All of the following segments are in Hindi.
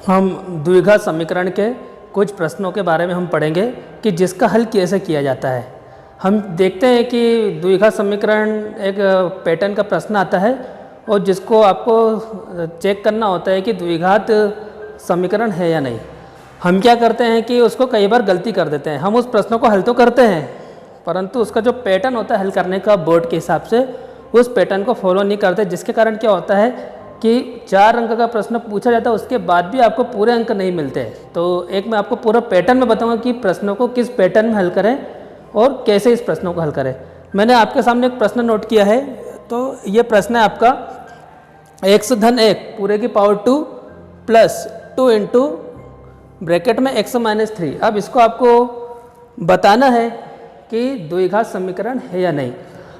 हम द्विघात समीकरण के कुछ प्रश्नों के बारे में हम पढ़ेंगे कि जिसका हल कैसे किया जाता है। हम देखते हैं कि द्विघात समीकरण एक पैटर्न का प्रश्न आता है और जिसको आपको चेक करना होता है कि द्विघात समीकरण है या नहीं। हम क्या करते हैं कि उसको कई बार गलती कर देते हैं। हम उस प्रश्नों को हल तो करते हैं परंतु उसका जो पैटर्न होता है हल करने का बोर्ड के हिसाब से उस पैटर्न को फॉलो नहीं करते, जिसके कारण क्या होता है कि 4 अंक का प्रश्न पूछा जाता है उसके बाद भी आपको पूरे अंक नहीं मिलते। तो एक मैं आपको पूरा पैटर्न में बताऊंगा कि प्रश्नों को किस पैटर्न में हल करें और कैसे इस प्रश्नों को हल करें। मैंने आपके सामने एक प्रश्न नोट किया है, तो ये प्रश्न है आपका x धन 1 पूरे की पावर 2 प्लस 2 इंटू ब्रैकेट में x माइनस 3। अब इसको आपको बताना है कि द्विघात समीकरण है या नहीं।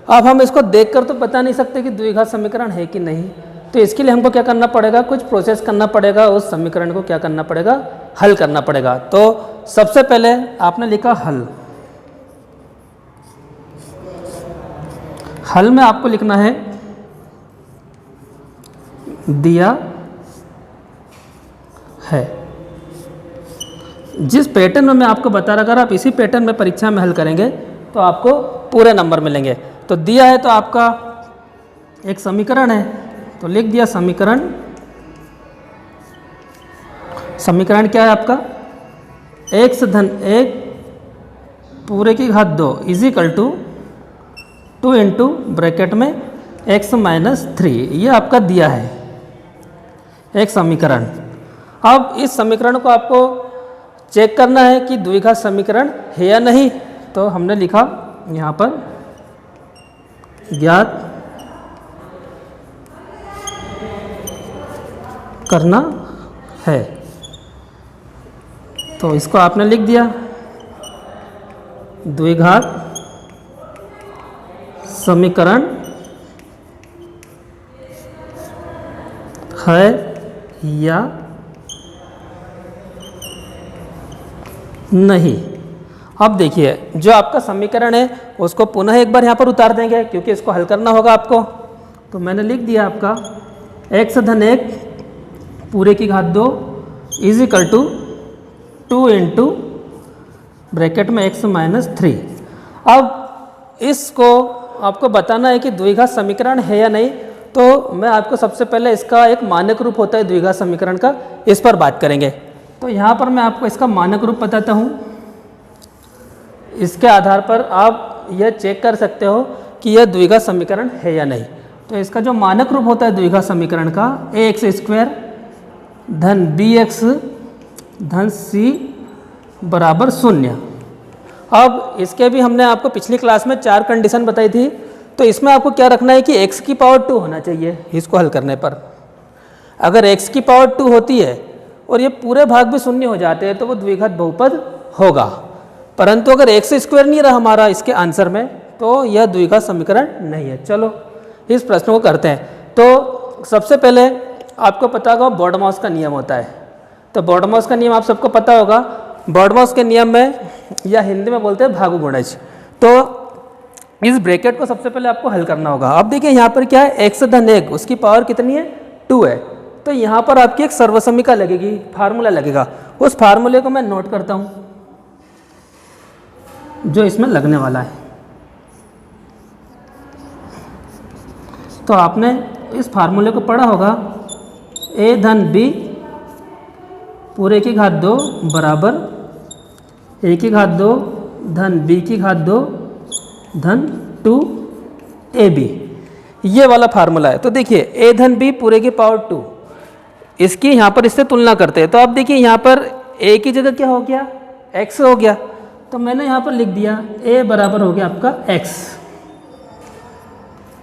अब हम इसको देखकर तो बता नहीं सकते कि द्विघात समीकरण है कि नहीं, तो इसके लिए हमको क्या करना पड़ेगा, कुछ प्रोसेस करना पड़ेगा, उस समीकरण को क्या करना पड़ेगा, हल करना पड़ेगा। तो सबसे पहले आपने लिखा हल। हल में आपको लिखना है दिया है। जिस पैटर्न में मैं आपको बता रहा, अगर आप इसी पैटर्न में परीक्षा में हल करेंगे तो आपको पूरे नंबर मिलेंगे। तो दिया है तो आपका एक समीकरण है, तो लिख दिया समीकरण। समीकरण क्या है आपका, x धन 1 पूरे की घात 2 is equal to 2 into bracket में x माइनस 3। ये आपका दिया है एक समीकरण। अब इस समीकरण को आपको चेक करना है कि द्विघात समीकरण है या नहीं। तो हमने लिखा यहाँ पर ज्ञात करना है, तो इसको आपने लिख दिया द्विघात समीकरण है या नहीं। अब देखिए जो आपका समीकरण है उसको पुनः एक बार यहाँ पर उतार देंगे क्योंकि इसको हल करना होगा आपको। तो मैंने लिख दिया आपका x धन 1 पूरे की घात 2 is equal to 2 into bracket में x माइनस 3। अब इसको आपको बताना है कि द्विघात समीकरण है या नहीं। तो मैं आपको सबसे पहले इसका एक मानक रूप होता है द्विघात समीकरण का, इस पर बात करेंगे। तो यहाँ पर मैं आपको इसका मानक रूप बताता हूँ। इसके आधार पर आप यह चेक कर सकते हो कि यह द्विघात समीकरण है या नहीं। तो इसका जो मानक रूप होता है द्विघात समीकरण का, ax स्क्वायर धन bx धन c बराबर 0। अब इसके भी हमने आपको पिछली क्लास में 4 कंडीशन बताई थी। तो इसमें आपको क्या रखना है कि x की पावर 2 होना चाहिए इसको हल करने पर। अगर x की पावर 2 होती है और ये पूरे भाग भी 0 हो जाते हैं तो वो द्विघात बहुपद होगा। परंतु अगर x स्क्वायर नहीं रहा हमारा इसके आंसर में तो यह द्विघात समीकरण नहीं है। चलो इस प्रश्न को करते हैं। तो सबसे पहले आपको पता होगा बॉडमॉस का नियम होता है। तो बॉडमॉस का नियम आप सबको पता होगा। बॉडमॉस के नियम में या हिंदी में बोलते हैं भागु गुणज। तो इस ब्रैकेट को सबसे पहले आपको हल करना होगा। अब देखिए यहाँ पर क्या है, x धन 1 उसकी पावर कितनी है, 2 है। तो यहाँ पर आपकी एक सर्वसमीका लगेगी, फार्मूला लगेगा। उस फार्मूले को मैं नोट करता हूँ जो इसमें लगने वाला है। तो आपने इस फार्मूले को पढ़ा होगा, a धन b पूरे की घात 2 बराबर a की घात 2 धन b की घात 2 धन 2ab। ये वाला फार्मूला है। तो देखिए a धन b पूरे की पावर 2, इसकी यहाँ पर इससे तुलना करते हैं। तो अब देखिए यहाँ पर a की जगह क्या हो गया, x हो गया। तो मैंने यहाँ पर लिख दिया a बराबर हो गया आपका x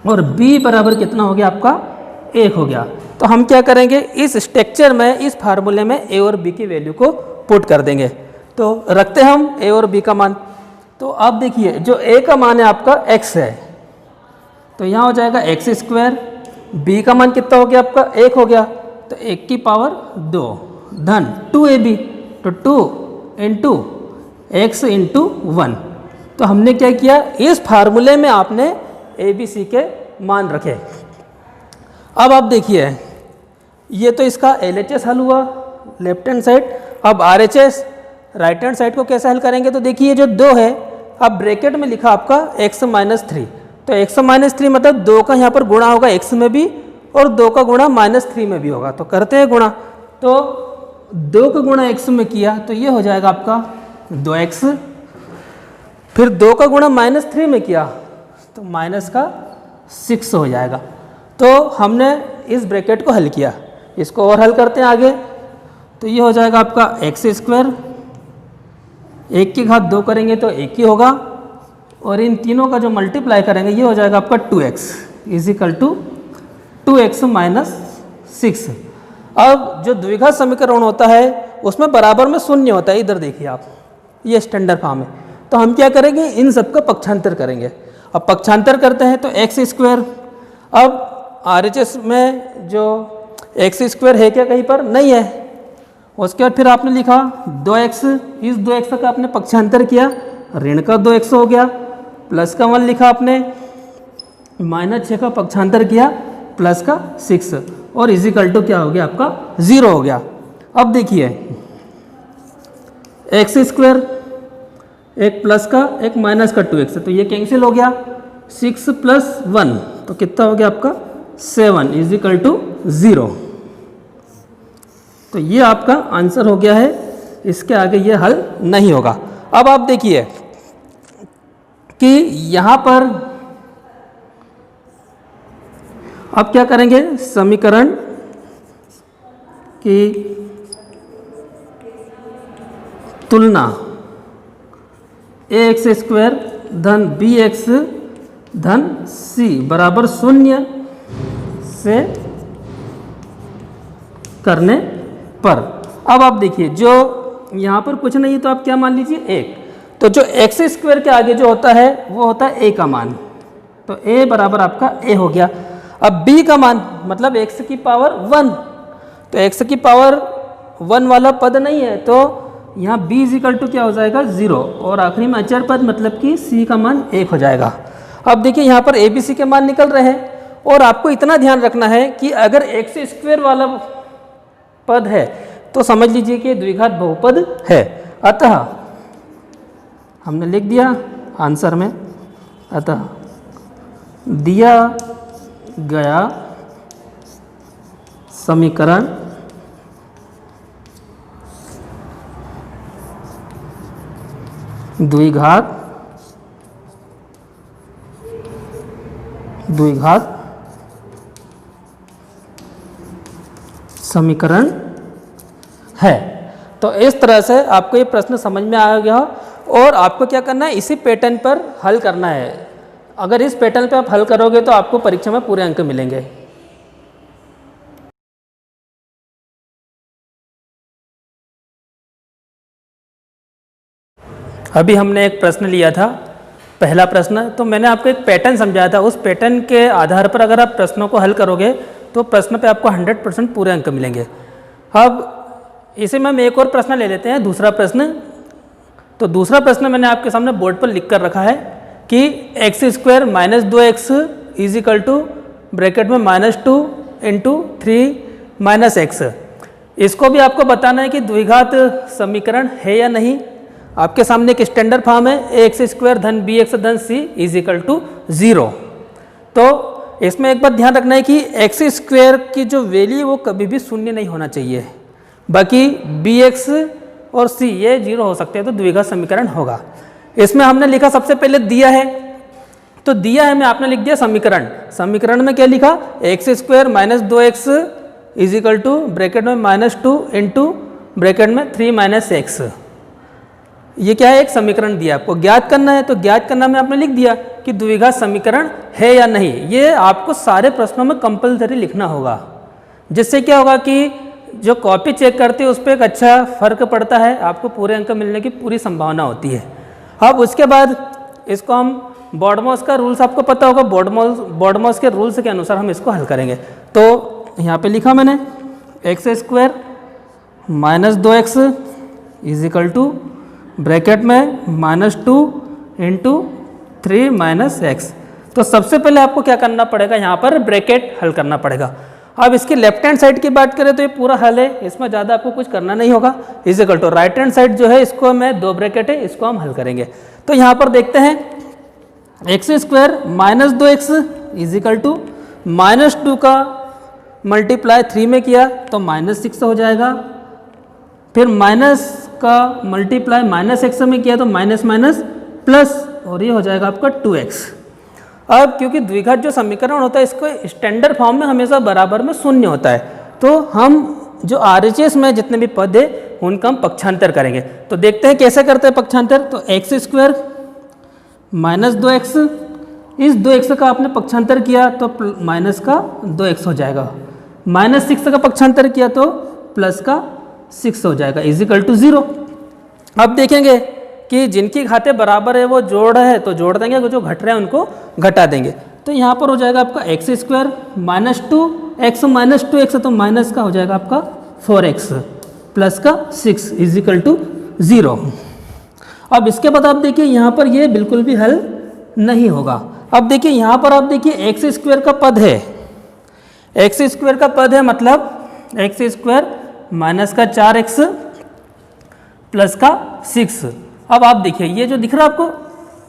और b बराबर कितना हो गया आपका 1 हो गया। तो हम क्या करेंगे, इस स्ट्रक्चर में इस फार्मूले में a और b की वैल्यू को पुट कर देंगे। तो रखते हैं हम a और b का मान। तो आप देखिए जो a का मान है आपका x है, तो यहाँ हो जाएगा x स्क्वायर, b का मान कितना हो गया आपका 1 हो गया, तो 1 की पावर 2 धन 2ab, तो 2 इंटू x इंटू 1। तो हमने क्या किया, इस फार्मूले में आपने ए बी सी के मान रखे। अब आप देखिए ये तो इसका LHS हल हुआ लेफ्ट हैंड साइड। अब RHS राइट हैंड साइड को कैसे हल करेंगे, तो देखिए जो 2 है, अब ब्रैकेट में लिखा आपका x माइनस 3, तो x माइनस 3 मतलब 2 का यहाँ पर गुणा होगा x में भी और 2 का गुणा माइनस 3 में भी होगा, तो करते हैं गुणा। तो 2 का गुणा x में किया तो ये हो जाएगा आपका 2x, फिर 2 का गुणा माइनस 3 में किया तो माइनस का 6 हो जाएगा। तो हमने इस ब्रैकेट को हल किया, इसको और हल करते हैं आगे, तो ये हो जाएगा आपका x स्क्वायर, 1 की घात 2 करेंगे तो 1 ही होगा, और इन तीनों का जो मल्टीप्लाई करेंगे ये हो जाएगा आपका 2x is equal to 2x minus 6। अब जो द्विघात समीकरण होता है उसमें बराबर में शून्य होता है, इधर देखिए आप, ये स्टैंडर्ड फॉर्म है। तो हम क्या करेंगे, इन सबका पक्षांतर करेंगे। अब पक्षांतर करते हैं तो x स्क्वायर, अब RHS में जो x स्क्वायर है क्या, कहीं पर नहीं है। उसके बाद फिर आपने लिखा 2x, इस 2x का आपने पक्षांतर किया, ऋण का 2x हो गया, प्लस का 1 लिखा आपने, माइनस 6 का पक्षांतर किया, प्लस का 6, और इजिकल टू क्या हो गया आपका 0 हो गया। अब देखिए x स्क्वायर, एक प्लस का एक माइनस का 2x, तो ये कैंसिल हो गया, 6 प्लस 1 तो कितना हो गया आपका 7 इजिकल टू 0। तो ये आपका आंसर हो गया है, इसके आगे ये हल नहीं होगा। अब आप देखिए कि यहाँ पर अब क्या करेंगे, समीकरण की तुलना ax स्क्वायर धन bx धन c बराबर 0 से करने पर। अब आप देखिए जो यहाँ पर कुछ नहीं तो आप क्या मान लीजिए 1, तो जो x स्क्वायर के आगे जो होता है वो होता है a का मान, तो a बराबर आपका a हो गया। अब b का मान मतलब x की पावर 1, तो x की पावर 1 वाला पद नहीं है, तो यहाँ b इजिकल टू क्या हो जाएगा 0, और आखिरी में अचर पद मतलब कि c का मान 1 हो जाएगा। अब देखिए यहाँ पर abc के मान निकल रहे हैं, और आपको इतना ध्यान रखना है कि अगर x स्क्वायर वाला पद है तो समझ लीजिए कि द्विघात बहुपद है। अतः हमने लिख दिया आंसर में, अतः दिया गया समीकरण द्विघात समीकरण है। तो इस तरह से आपको ये प्रश्न समझ में आ गया, और आपको क्या करना है, इसी पैटर्न पर हल करना है। अगर इस पैटर्न पे आप हल करोगे तो आपको परीक्षा में पूरे अंक मिलेंगे। अभी हमने एक प्रश्न लिया था, पहला प्रश्न, तो मैंने आपको एक पैटर्न समझाया था, उस पैटर्न के आधार पर अगर आप प्रश्नों को हल करोगे तो प्रश्न पे आपको 100% पूरे अंक मिलेंगे। अब इसे में हम एक और प्रश्न ले लेते हैं, दूसरा प्रश्न। तो दूसरा प्रश्न मैंने आपके सामने बोर्ड पर लिख कर रखा है कि x square minus 2x is equal to bracket में -2 इंटू 3 माइनस x। इसको भी आपको बताना है कि द्विघात समीकरण है या नहीं। आपके सामने एक स्टैंडर्ड फॉर्म है ax स्क्वायर धन bx धन c इजिकल टू 0। तो इसमें एक बात ध्यान रखना है कि x स्क्वायर की जो वैल्यू है वो कभी भी शून्य नहीं होना चाहिए, बाकी bx और c ये 0 हो सकते हैं, तो द्विघात समीकरण होगा। इसमें हमने लिखा सबसे पहले दिया है, तो दिया है में आपने लिख दिया समीकरण। समीकरण में क्या लिखा, x square minus 2x is equal to bracket में -2 इंटू ब्रैकेट में 3 माइनस एक्स। ये क्या है, एक समीकरण दिया, आपको ज्ञात करना है। तो ज्ञात करना में आपने लिख दिया कि द्विघात समीकरण है या नहीं। ये आपको सारे प्रश्नों में कंपलसरी लिखना होगा, जिससे क्या होगा कि जो कॉपी चेक करते हैं उस पर एक अच्छा फर्क पड़ता है, आपको पूरे अंक मिलने की पूरी संभावना होती है। अब उसके बाद इसको हम बॉडमॉस का रूल्स आपको पता होगा, बॉडमॉस के रूल्स के अनुसार हम इसको हल करेंगे। तो यहाँ पे लिखा मैंने x square minus 2x is equal to bracket में -2 इंटू 3 माइनस एक्स। तो सबसे पहले आपको क्या करना पड़ेगा, यहाँ पर ब्रैकेट हल करना पड़ेगा। अब इसकी लेफ्ट हैंड साइड की बात करें तो ये पूरा हल है, इसमें ज़्यादा आपको कुछ करना नहीं होगा। Is equal to right hand side जो है इसको मैं 2 ब्रैकेट है इसको हम हल करेंगे। तो यहाँ पर देखते हैं x square minus 2x is equal to -2 का मल्टीप्लाई 3 में किया तो -6 हो जाएगा, फिर माइनस का मल्टीप्लाई -x में किया तो माइनस माइनस प्लस और ये हो जाएगा आपका 2x। अब क्योंकि द्विघात जो समीकरण होता है इसको स्टैंडर्ड फॉर्म में हमेशा बराबर में शून्य होता है, तो हम जो RHS में जितने भी पद है उनका हम पक्षांतर करेंगे। तो देखते हैं कैसे करते हैं पक्षांतर। तो एक्स स्क्वायर माइनस 2x, इस 2x का आपने पक्षांतर किया तो माइनस का 2x हो जाएगा, -6 का पक्षांतर किया तो प्लस का 6 हो जाएगा इज इक्वल टू 0। अब देखेंगे कि जिनकी घातें बराबर है वो जोड़ है तो जोड़ देंगे, जो घट रहे हैं उनको घटा देंगे। तो यहाँ पर हो जाएगा आपका x square -2x minus 2x तो माइनस का हो जाएगा आपका 4x प्लस का 6 इज इक्वल टू 0। अब इसके बाद आप देखिए यहाँ पर ये बिल्कुल भी हल नहीं होगा। अब देखिए यहाँ पर आप देखिए एक्स स्क्वायर का पद है, एक्स स्क्वायर का पद है मतलब एक्स स्क्वायर माइनस का 4x प्लस का 6। अब आप देखिए ये जो दिख रहा है आपको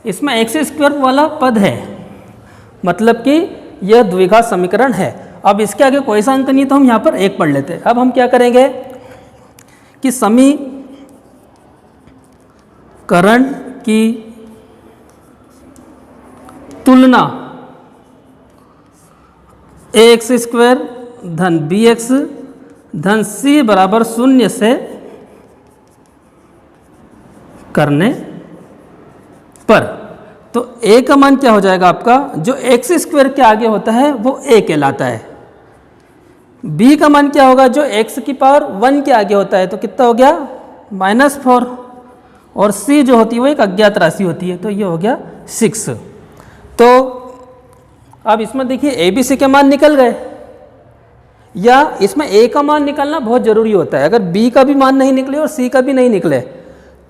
इसमें एक्स स्क्वायर वाला पद है, मतलब कि यह द्विघात समीकरण है। अब इसके आगे कोई सा अंक नहीं तो हम यहाँ पर 1 पढ़ लेते हैं। अब हम क्या करेंगे कि समीकरण की तुलना ax स्क्वायर धन bx धन c बराबर 0 से करने पर, तो a का मान क्या हो जाएगा आपका, जो एक्स स्क्वायर के आगे होता है वो a कहलाता है। b का मान क्या होगा, जो x की पावर 1 के आगे होता है तो कितना हो गया -4, और c जो होती है वो एक अज्ञात राशि होती है तो ये हो गया 6। तो अब इसमें देखिए a b c के मान निकल गए, या इसमें a का मान निकलना बहुत जरूरी होता है। अगर b का भी मान नहीं निकले और c का भी नहीं निकले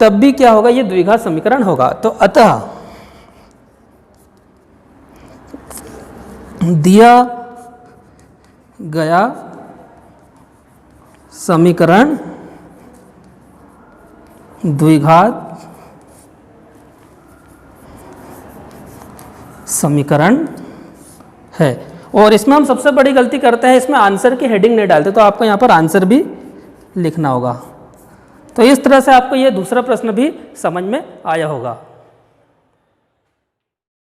तब भी क्या होगा, ये द्विघात समीकरण होगा। तो अतः दिया गया समीकरण द्विघात समीकरण है। और इसमें हम सबसे बड़ी गलती करते हैं, इसमें आंसर की हेडिंग नहीं डालते, तो आपको यहाँ पर आंसर भी लिखना होगा। तो इस तरह से आपको ये दूसरा प्रश्न भी समझ में आया होगा।